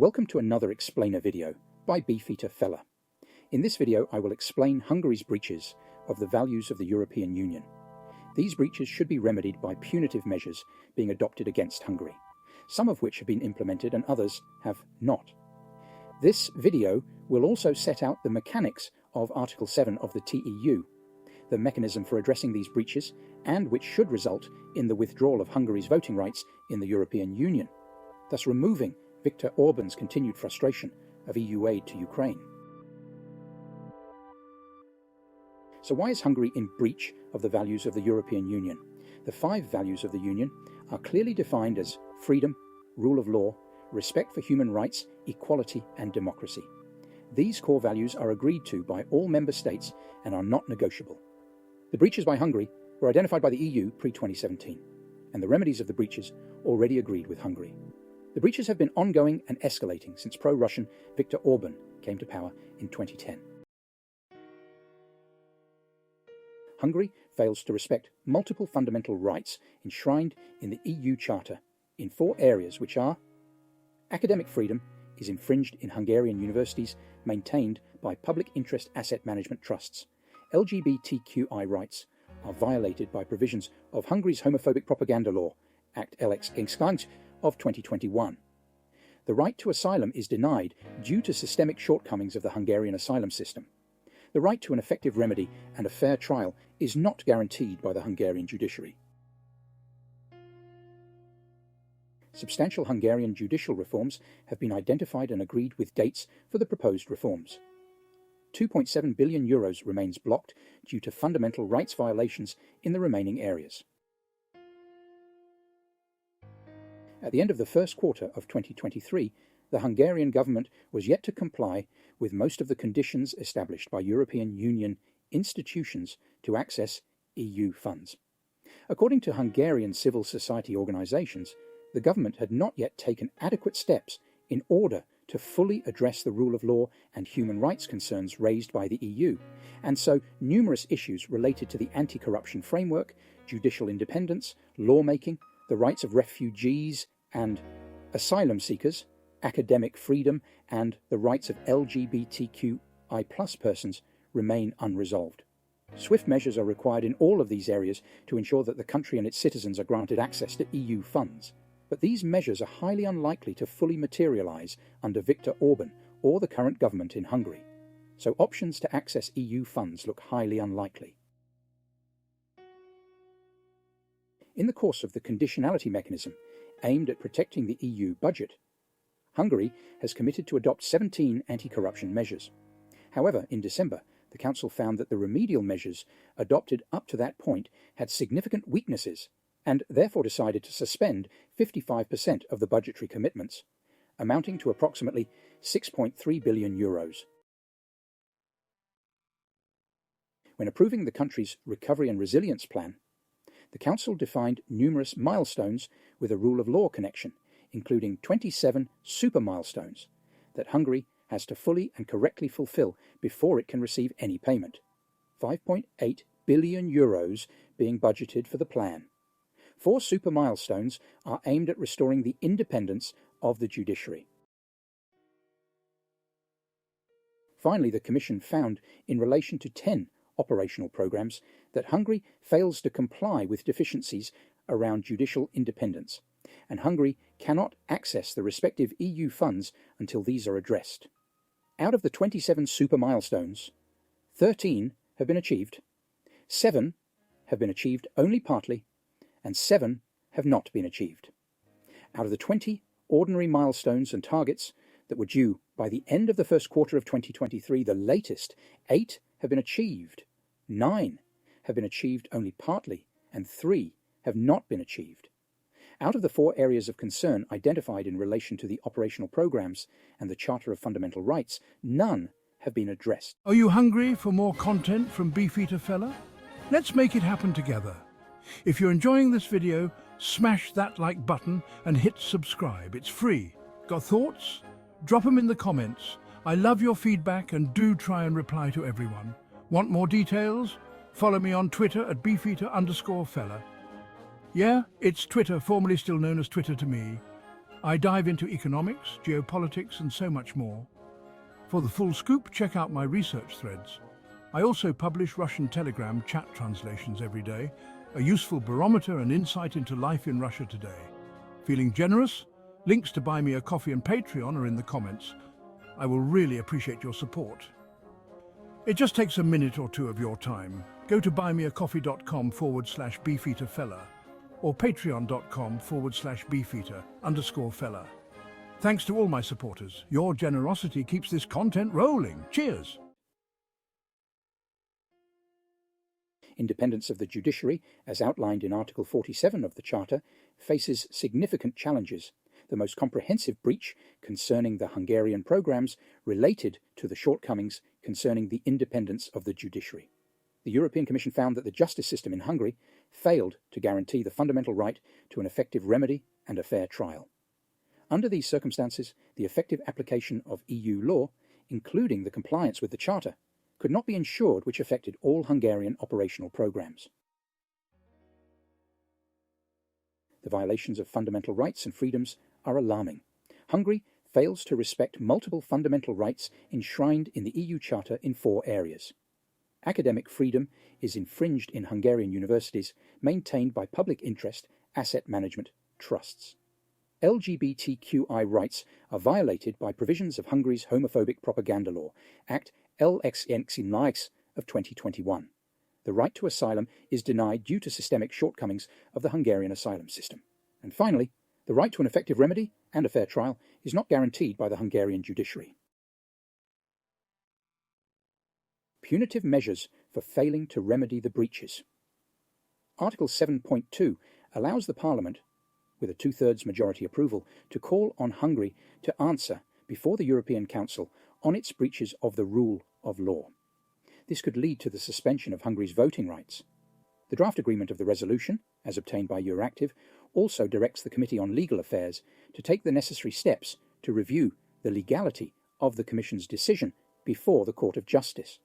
Welcome to another explainer video by Beefeater Fella. In this video I will explain Hungary's breaches of the values of the European Union. These breaches should be remedied by punitive measures being adopted against Hungary, some of which have been implemented and others have not. This video will also set out the mechanics of Article 7 of the TEU, the mechanism for addressing these breaches, and which should result in the withdrawal of Hungary's voting rights in the European Union, thus removing Victor Orban's continued frustration of EU aid to Ukraine. So why is Hungary in breach of the values of the European Union? The 5 values of the Union are clearly defined as freedom, rule of law, respect for human rights, equality and democracy. These core values are agreed to by all member states and are not negotiable. The breaches by Hungary were identified by the EU pre-2017, and the remedies of the breaches already agreed with Hungary. The breaches have been ongoing and escalating since pro-Russian Victor Orban came to power in 2010. Hungary fails to respect multiple fundamental rights enshrined in the EU Charter in 4 areas, which are: academic freedom is infringed in Hungarian universities maintained by public interest asset management trusts. LGBTQI rights are violated by provisions of Hungary's homophobic propaganda law, Act Escalating of 2021. The right to asylum is denied due to systemic shortcomings of the Hungarian asylum system. The right to an effective remedy and a fair trial is not guaranteed by the Hungarian judiciary. Substantial Hungarian judicial reforms have been identified and agreed with dates for the proposed reforms. €2.7 billion remains blocked due to fundamental rights violations in the remaining areas. At the end of the first quarter of 2023, the Hungarian government was yet to comply with most of the conditions established by European Union institutions to access EU funds. According to Hungarian civil society organisations, the government had not yet taken adequate steps in order to fully address the rule of law and human rights concerns raised by the EU, and so numerous issues related to the anti-corruption framework, judicial independence, lawmaking, the rights of refugees and asylum seekers, academic freedom, and the rights of LGBTQI+ persons remain unresolved. Swift measures are required in all of these areas to ensure that the country and its citizens are granted access to EU funds. But these measures are highly unlikely to fully materialise under Viktor Orban or the current government in Hungary. So options to access EU funds look highly unlikely. In the course of the conditionality mechanism, aimed at protecting the EU budget, Hungary has committed to adopt 17 anti-corruption measures. However, in December, the Council found that the remedial measures adopted up to that point had significant weaknesses and therefore decided to suspend 55% of the budgetary commitments, amounting to approximately €6.3 billion. When approving the country's Recovery and Resilience Plan, the Council defined numerous milestones with a rule of law connection, including 27 super milestones that Hungary has to fully and correctly fulfill before it can receive any payment. €5.8 billion being budgeted for the plan. 4 super milestones are aimed at restoring the independence of the judiciary. Finally, the Commission found, in relation to 10 operational programs, that Hungary fails to comply with deficiencies around judicial independence, and Hungary cannot access the respective EU funds until these are addressed. Out of the 27 super milestones, 13 have been achieved, 7 have been achieved only partly, and 7 have not been achieved. Out of the 20 ordinary milestones and targets that were due by the end of the first quarter of 2023, the latest 8 have been achieved, 9 have been achieved only partly, and 3 have not been achieved. Out of the 4 areas of concern identified in relation to the operational programs and the Charter of Fundamental Rights, none have been addressed. Are you hungry for more content from Beefeater Fella? Let's make it happen together. If you're enjoying this video, smash that like button and hit subscribe. It's free. Got thoughts? Drop them in the comments. I love your feedback and do try and reply to everyone. Want more details? Follow me on Twitter at Beefeater_Fella. Yeah, it's Twitter, formerly still known as Twitter to me. I dive into economics, geopolitics, and so much more. For the full scoop, check out my research threads. I also publish Russian Telegram chat translations every day, a useful barometer and insight into life in Russia today. Feeling generous? Links to buy me a coffee and Patreon are in the comments. I will really appreciate your support. It just takes a minute or two of your time. Go to buymeacoffee.com/beefeaterfella or patreon.com/beefeater_fella. Thanks to all my supporters. Your generosity keeps this content rolling. Cheers! Independence of the judiciary, as outlined in Article 47 of the Charter, faces significant challenges. The most comprehensive breach concerning the Hungarian programmes related to the shortcomings concerning the independence of the judiciary. The European Commission found that the justice system in Hungary failed to guarantee the fundamental right to an effective remedy and a fair trial. Under these circumstances, the effective application of EU law, including the compliance with the Charter, could not be ensured, which affected all Hungarian operational programmes. The violations of fundamental rights and freedoms are alarming. Hungary fails to respect multiple fundamental rights enshrined in the EU Charter in 4 areas. Academic freedom is infringed in Hungarian universities maintained by public interest asset management trusts. LGBTQI rights are violated by provisions of Hungary's homophobic propaganda law, Act LXNX of 2021. The right to asylum is denied due to systemic shortcomings of the Hungarian asylum system. And finally, the right to an effective remedy and a fair trial is not guaranteed by the Hungarian judiciary. Punitive measures for failing to remedy the breaches. Article 7.2 allows the Parliament, with a 2/3 majority approval, to call on Hungary to answer before the European Council on its breaches of the rule of law. This could lead to the suspension of Hungary's voting rights. The draft agreement of the resolution, as obtained by Euractiv, also directs the Committee on Legal Affairs to take the necessary steps to review the legality of the Commission's decision before the Court of Justice.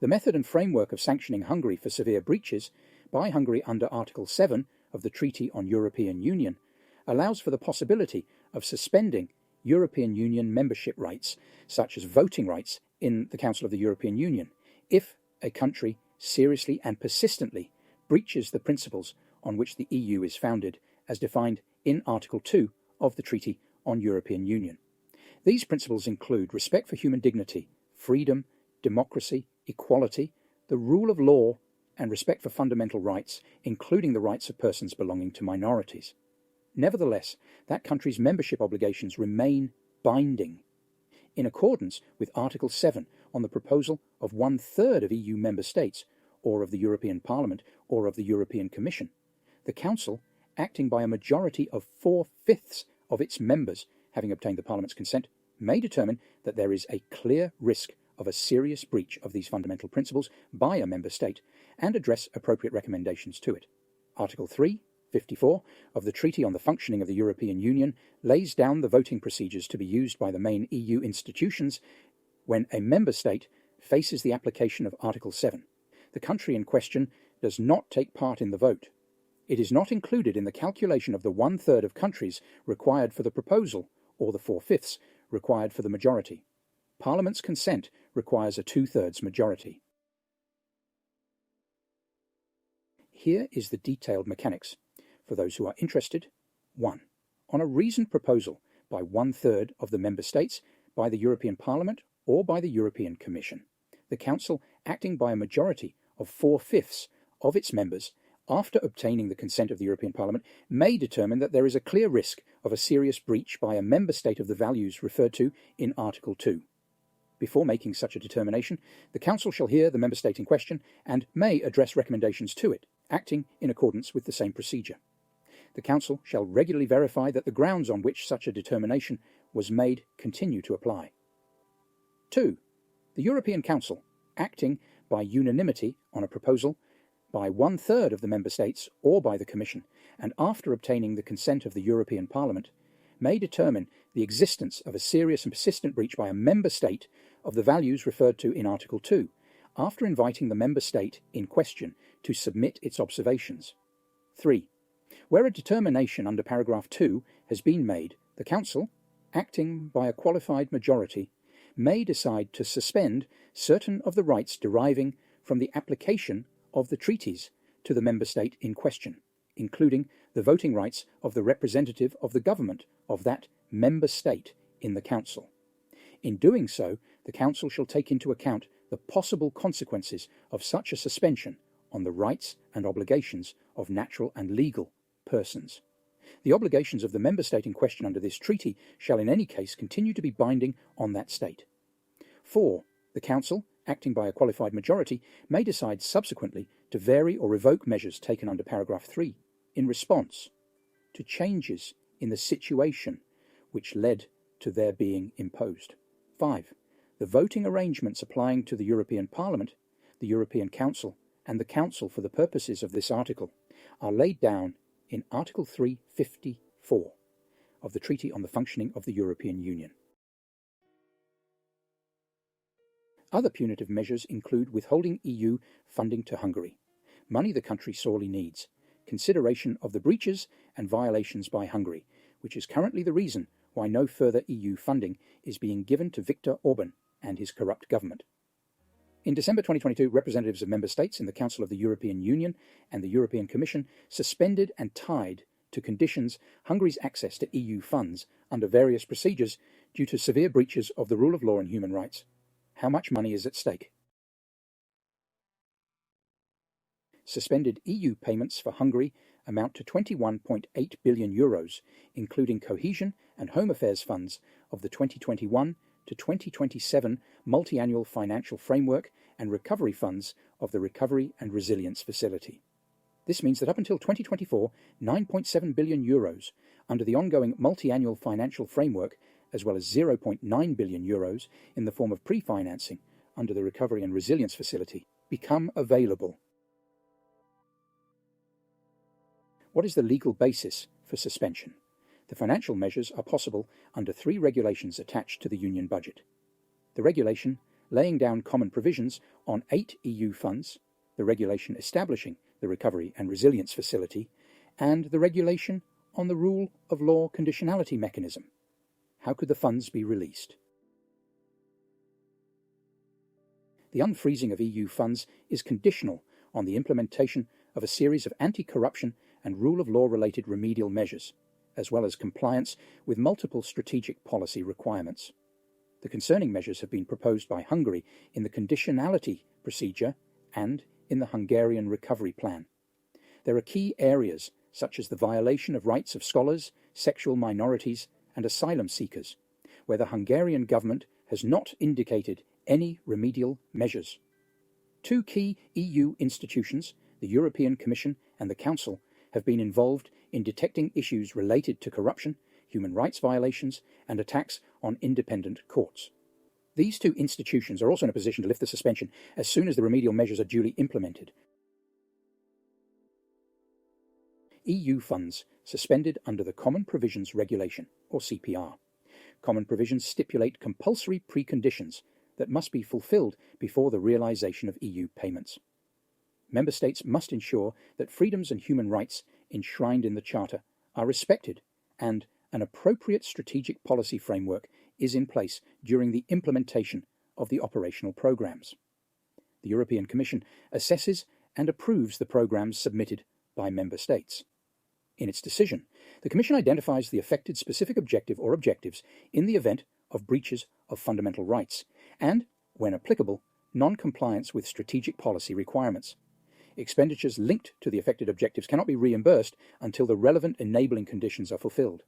The method and framework of sanctioning Hungary for severe breaches by Hungary under Article 7 of the Treaty on European Union allows for the possibility of suspending European Union membership rights, such as voting rights in the Council of the European Union, if a country seriously and persistently breaches the principles on which the EU is founded, as defined in Article 2 of the Treaty on European Union. These principles include respect for human dignity, freedom, democracy, equality, the rule of law, and respect for fundamental rights, including the rights of persons belonging to minorities. Nevertheless, that country's membership obligations remain binding. In accordance with Article 7 on the proposal of 1/3 of EU member states, or of the European Parliament, or of the European Commission, the Council, acting by a majority of 4/5 of its members, having obtained the Parliament's consent, may determine that there is a clear risk of a serious breach of these fundamental principles by a member state, and address appropriate recommendations to it. Article 354 of the Treaty on the Functioning of the European Union lays down the voting procedures to be used by the main EU institutions when a member state faces the application of Article 7. The country in question does not take part in the vote. It is not included in the calculation of the 1/3 of countries required for the proposal, or the 4/5 required for the majority. Parliament's consent requires a 2/3 majority. Here is the detailed mechanics. For those who are interested, 1. On a reasoned proposal by 1/3 of the member states, by the European Parliament or by the European Commission, the Council, acting by a majority of 4/5 of its members, after obtaining the consent of the European Parliament, may determine that there is a clear risk of a serious breach by a member state of the values referred to in Article 2. Before making such a determination, the Council shall hear the member state in question and may address recommendations to it, acting in accordance with the same procedure. The Council shall regularly verify that the grounds on which such a determination was made continue to apply. 2. The European Council, acting by unanimity on a proposal by 1/3 of the member states or by the Commission, and after obtaining the consent of the European Parliament, may determine the existence of a serious and persistent breach by a member state of the values referred to in Article 2, after inviting the member state in question to submit its observations. 3. Where a determination under paragraph 2 has been made The Council, acting by a qualified majority, may decide to suspend certain of the rights deriving from the application of the treaties to the member state in question, including the voting rights of the representative of the government of that member state in the Council. In doing so, the Council shall take into account the possible consequences of such a suspension on the rights and obligations of natural and legal persons. The obligations of the member state in question under this treaty shall in any case continue to be binding on that state. 4. The Council, acting by a qualified majority, may decide subsequently to vary or revoke measures taken under paragraph 3 in response to changes in the situation which led to their being imposed. 5. The voting arrangements applying to the European Parliament, the European Council, and the Council for the purposes of this article are laid down in Article 354 of the Treaty on the Functioning of the European Union. Other punitive measures include withholding EU funding to Hungary, money the country sorely needs, consideration of the breaches and violations by Hungary, which is currently the reason why no further EU funding is being given to Victor Orban and his corrupt government. In December 2022, representatives of member states in the Council of the European Union and the European Commission suspended and tied to conditions Hungary's access to EU funds under various procedures due to severe breaches of the rule of law and human rights. How much money is at stake? Suspended EU payments for Hungary amount to €21.8 billion, including cohesion and home affairs funds of the 2021 to 2027 multi-annual financial framework and recovery funds of the Recovery and Resilience Facility. This means that up until 2024, €9.7 billion under the ongoing multi-annual financial framework, as well as €0.9 billion in the form of pre-financing under the Recovery and Resilience Facility, become available. What is the legal basis for suspension? The financial measures are possible under 3 regulations attached to the Union budget. The regulation laying down common provisions on 8 EU funds, the regulation establishing the Recovery and Resilience Facility, and the regulation on the rule of law conditionality mechanism. How could the funds be released? The unfreezing of EU funds is conditional on the implementation of a series of anti-corruption and rule of law related remedial measures, as well as compliance with multiple strategic policy requirements. The concerning measures have been proposed by Hungary in the conditionality procedure and in the Hungarian recovery plan. There are key areas such as the violation of rights of scholars, sexual minorities, and asylum seekers, where the Hungarian government has not indicated any remedial measures. 2 key EU institutions, the European Commission and the Council, have been involved in detecting issues related to corruption, human rights violations, and attacks on independent courts. These 2 institutions are also in a position to lift the suspension as soon as the remedial measures are duly implemented. EU funds suspended under the Common Provisions Regulation, or CPR. Common provisions stipulate compulsory preconditions that must be fulfilled before the realization of EU payments. Member states must ensure that freedoms and human rights enshrined in the Charter are respected and an appropriate strategic policy framework is in place during the implementation of the operational programs. The European Commission assesses and approves the programs submitted by member states. In its decision, the Commission identifies the affected specific objective or objectives in the event of breaches of fundamental rights and, when applicable, non-compliance with strategic policy requirements. Expenditures linked to the affected objectives cannot be reimbursed until the relevant enabling conditions are fulfilled.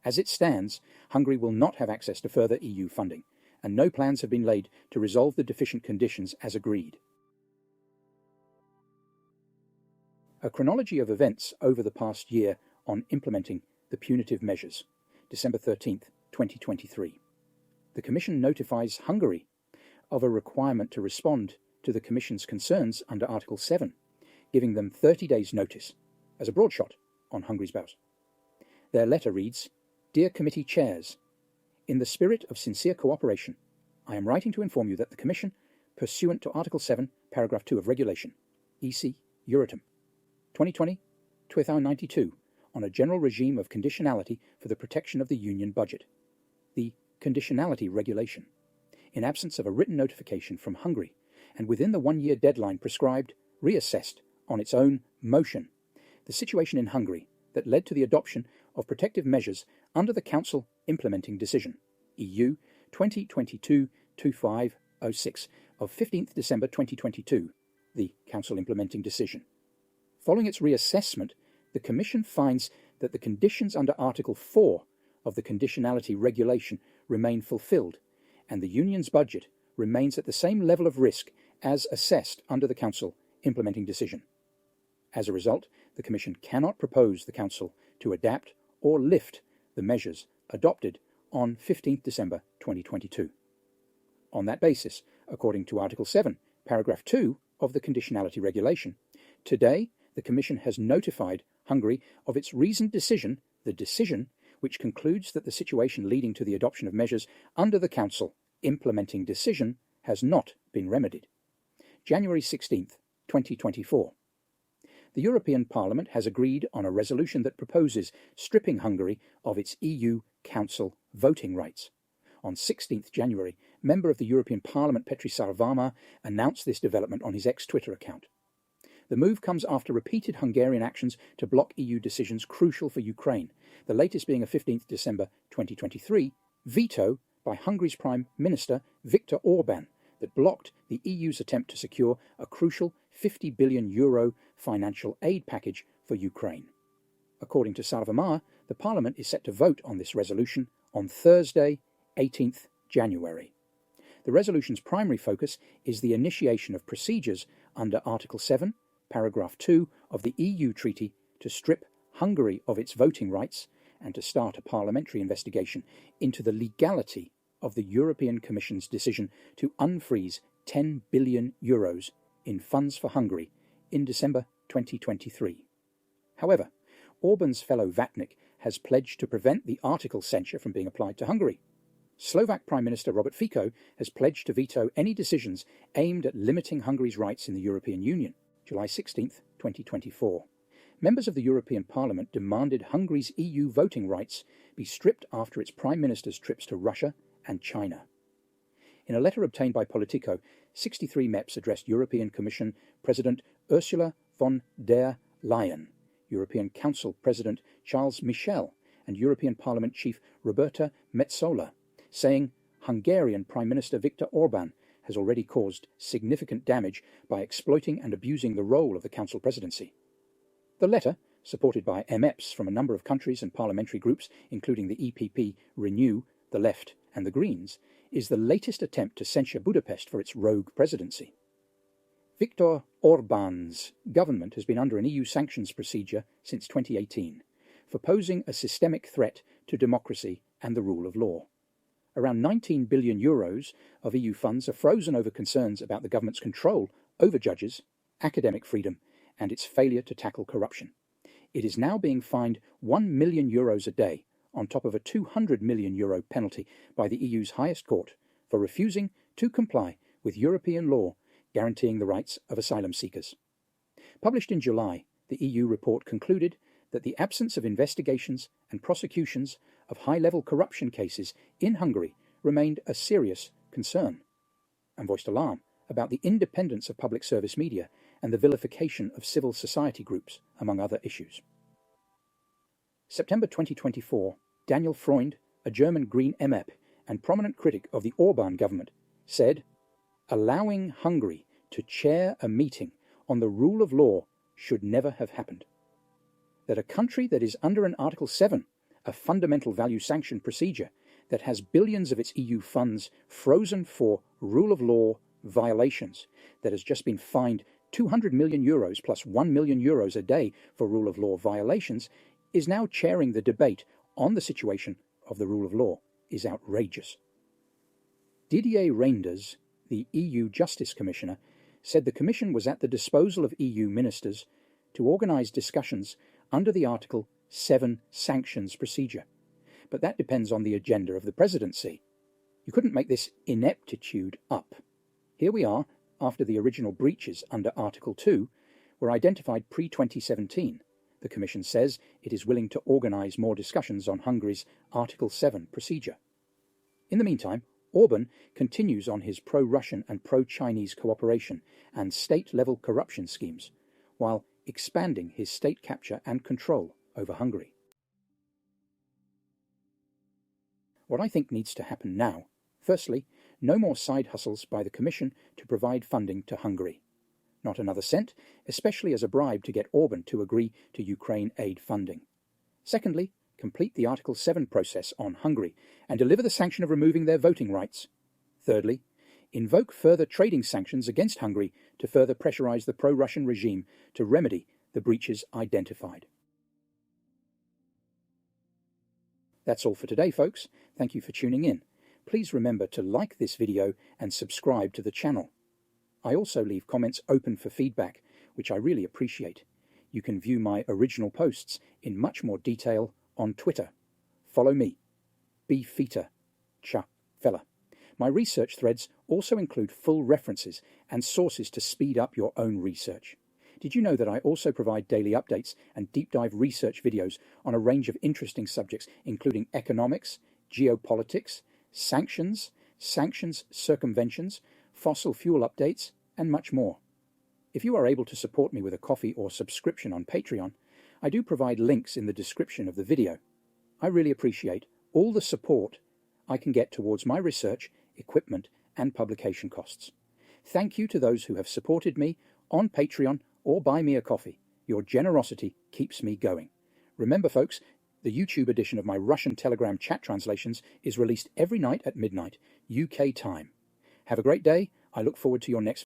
As it stands, Hungary will not have access to further EU funding, and no plans have been laid to resolve the deficient conditions as agreed. A chronology of events over the past year on implementing the punitive measures. December 13th, 2023. The Commission notifies Hungary of a requirement to respond to the Commission's concerns under Article 7, giving them 30 days' notice, as a broad shot on Hungary's bows. Their letter reads, "Dear Committee Chairs, in the spirit of sincere cooperation, I am writing to inform you that the Commission, pursuant to Article 7, Paragraph 2 of Regulation, EC Euratom 2020-92, on a general regime of conditionality for the protection of the Union budget, the Conditionality Regulation, in absence of a written notification from Hungary, and within the one-year deadline prescribed, reassessed on its own motion the situation in Hungary that led to the adoption of protective measures under the Council Implementing Decision, EU 2022-2506 of 15th December 2022, the Council Implementing Decision. Following its reassessment, the Commission finds that the conditions under Article 4 of the Conditionality Regulation remain fulfilled, and the Union's budget remains at the same level of risk as assessed under the Council Implementing Decision. As a result, the Commission cannot propose the Council to adapt or lift the measures adopted on 15th December 2022. On that basis, according to Article 7, Paragraph 2 of the Conditionality Regulation, today the Commission has notified Hungary of its reasoned decision, the decision which concludes that the situation leading to the adoption of measures under the Council Implementing Decision has not been remedied. January 16th, 2024. The European Parliament has agreed on a resolution that proposes stripping Hungary of its EU Council voting rights. On 16th January, member of the European Parliament Petri Sarvamaa announced this development on his ex-Twitter account. The move comes after repeated Hungarian actions to block EU decisions crucial for Ukraine, the latest being a 15th December 2023 veto by Hungary's Prime Minister Victor Orban that blocked the EU's attempt to secure a crucial €50 billion financial aid package for Ukraine. According to Sarvamaa, the Parliament is set to vote on this resolution on Thursday, 18th January. The resolution's primary focus is the initiation of procedures under Article 7, Paragraph 2 of the EU Treaty to strip Hungary of its voting rights and to start a parliamentary investigation into the legality of the European Commission's decision to unfreeze €10 billion in funds for Hungary in December 2023. However, Orban's fellow Vatnik has pledged to prevent the article censure from being applied to Hungary. Slovak Prime Minister Robert Fico has pledged to veto any decisions aimed at limiting Hungary's rights in the European Union, July 16th, 2024. Members of the European Parliament demanded Hungary's EU voting rights be stripped after its Prime Minister's trips to Russia and China. In a letter obtained by Politico, 63 MEPs addressed European Commission President Ursula von der Leyen, European Council President Charles Michel, and European Parliament Chief Roberta Metsola, saying Hungarian Prime Minister Victor Orban has already caused significant damage by exploiting and abusing the role of the Council presidency. The letter, supported by MEPs from a number of countries and parliamentary groups, including the EPP, Renew, the Left and the Greens, is the latest attempt to censure Budapest for its rogue presidency. Victor Orban's government has been under an EU sanctions procedure since 2018 for posing a systemic threat to democracy and the rule of law. Around €19 billion of EU funds are frozen over concerns about the government's control over judges, academic freedom, and its failure to tackle corruption. It is now being fined €1 million a day, on top of a €200 million penalty by the EU's highest court for refusing to comply with European law guaranteeing the rights of asylum seekers. Published in July, the EU report concluded that the absence of investigations and prosecutions of high-level corruption cases in Hungary remained a serious concern, and voiced alarm about the independence of public service media and the vilification of civil society groups, among other issues. September 2024, Daniel Freund, a German Green MEP and prominent critic of the Orban government, said, "Allowing Hungary to chair a meeting on the rule of law should never have happened. That a country that is under an Article 7, a fundamental value sanction procedure that has billions of its EU funds frozen for rule of law violations, that has just been fined €200 million plus €1 million a day for rule of law violations, is now chairing the debate on the situation of the rule of law is outrageous." Didier Reynders, the EU Justice Commissioner, said the Commission was at the disposal of EU ministers to organise discussions under the Article 7 sanctions procedure. But that depends on the agenda of the presidency. You couldn't make this ineptitude up. Here we are, after the original breaches under Article 2 were identified pre-2017, The Commission says it is willing to organise more discussions on Hungary's Article 7 procedure. In the meantime, Orban continues on his pro-Russian and pro-Chinese cooperation and state-level corruption schemes, while expanding his state capture and control over Hungary. What I think needs to happen now: firstly, no more side hustles by the Commission to provide funding to Hungary. Not another cent, especially as a bribe to get Orban to agree to Ukraine aid funding. Secondly, complete the Article 7 process on Hungary and deliver the sanction of removing their voting rights. Thirdly, invoke further trading sanctions against Hungary to further pressurise the pro-Russian regime to remedy the breaches identified. That's all for today, folks. Thank you for tuning in. Please remember to like this video and subscribe to the channel. I also leave comments open for feedback, which I really appreciate. You can view my original posts in much more detail on Twitter. Follow me, Victator Orban. My research threads also include full references and sources to speed up your own research. Did you know that I also provide daily updates and deep dive research videos on a range of interesting subjects, including economics, geopolitics, sanctions circumventions, fossil fuel updates, and much more? If you are able to support me with a coffee or subscription on Patreon, I do provide links in the description of the video. I really appreciate all the support I can get towards my research, equipment, and publication costs. Thank you to those who have supported me on Patreon or buy me a coffee. Your generosity keeps me going. Remember, folks, the YouTube edition of my Russian Telegram chat translations is released every night at midnight, UK time. Have a great day. I look forward to your next